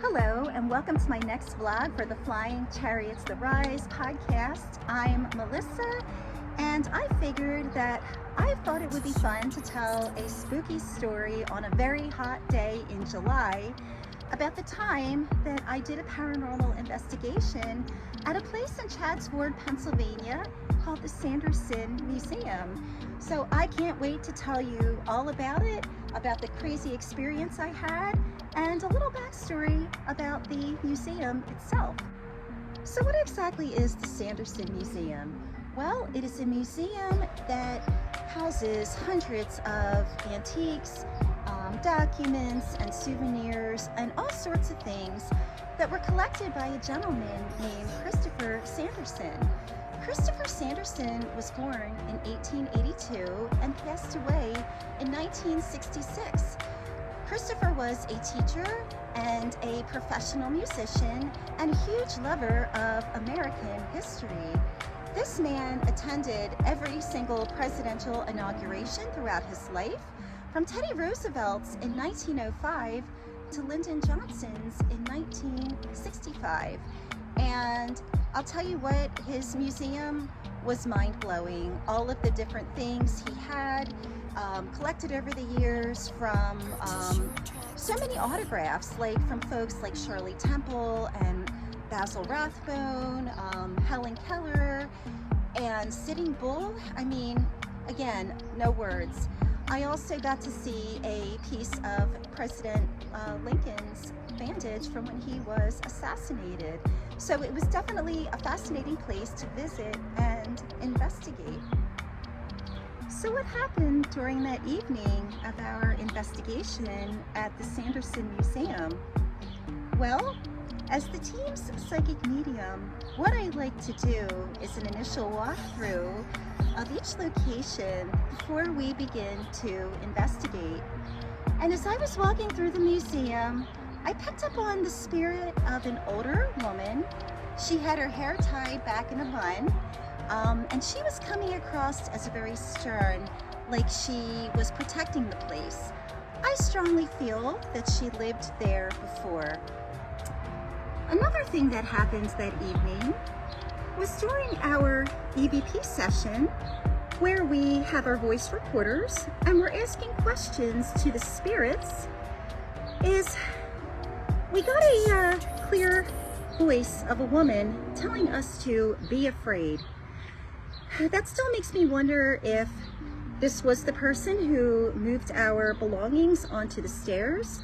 Hello and welcome to my next vlog for the Flying Chariots the Rise podcast. I'm Melissa and I figured that I thought it would be fun to tell a spooky story on a very hot day in July about the time that I did a paranormal investigation at a place in Chadsworth, Pennsylvania called the Sanderson Museum. So I can't wait to tell you all about it, about the crazy experience I had, and a little backstory about the museum itself. So what exactly is the Sanderson Museum? Well, it is a museum that houses hundreds of antiques, documents and souvenirs and all sorts of things that were collected by a gentleman named Christopher Sanderson. Christopher Sanderson was born in 1882 and passed away in 1966. Christopher was a teacher and a professional musician and a huge lover of American history. This man attended every single presidential inauguration throughout his life, from Teddy Roosevelt's in 1905 to Lyndon Johnson's in 1965. And I'll tell you what, his museum was mind-blowing. All of the different things he had collected over the years, from so many autographs, like from folks like Shirley Temple and Basil Rathbone, Helen Keller, and Sitting Bull. I mean, again, no words. I also got to see a piece of President Lincoln's bandage from when he was assassinated. So it was definitely a fascinating place to visit and investigate. So what happened during that evening of our investigation at the Sanderson Museum? Well, as the team's psychic medium, what I like to do is an initial walkthrough of each location before we begin to investigate. And as I was walking through the museum, I picked up on the spirit of an older woman. She had her hair tied back in a bun, and she was coming across as very stern, like she was protecting the place. I strongly feel that she lived there before. Another thing that happened that evening was during our EVP session, where we have our voice recorders and we're asking questions to the spirits, is we got a clear voice of a woman telling us to be afraid. That still makes me wonder if this was the person who moved our belongings onto the stairs.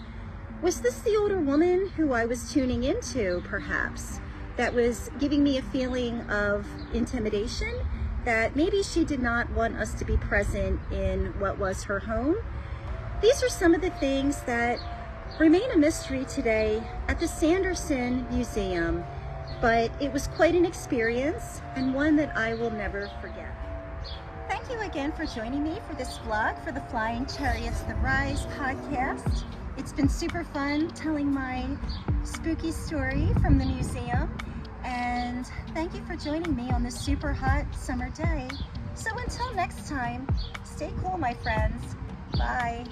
Was this the older woman who I was tuning into, perhaps, that was giving me a feeling of intimidation, that maybe she did not want us to be present in what was her home? These are some of the things that remain a mystery today at the Sanderson Museum, but it was quite an experience and one that I will never forget. Thank you again for joining me for this vlog for the Flying Chariots the Rise podcast. It's been super fun telling my spooky story from the museum, and thank you for joining me on this super hot summer day. So until next time, stay cool, my friends. Bye.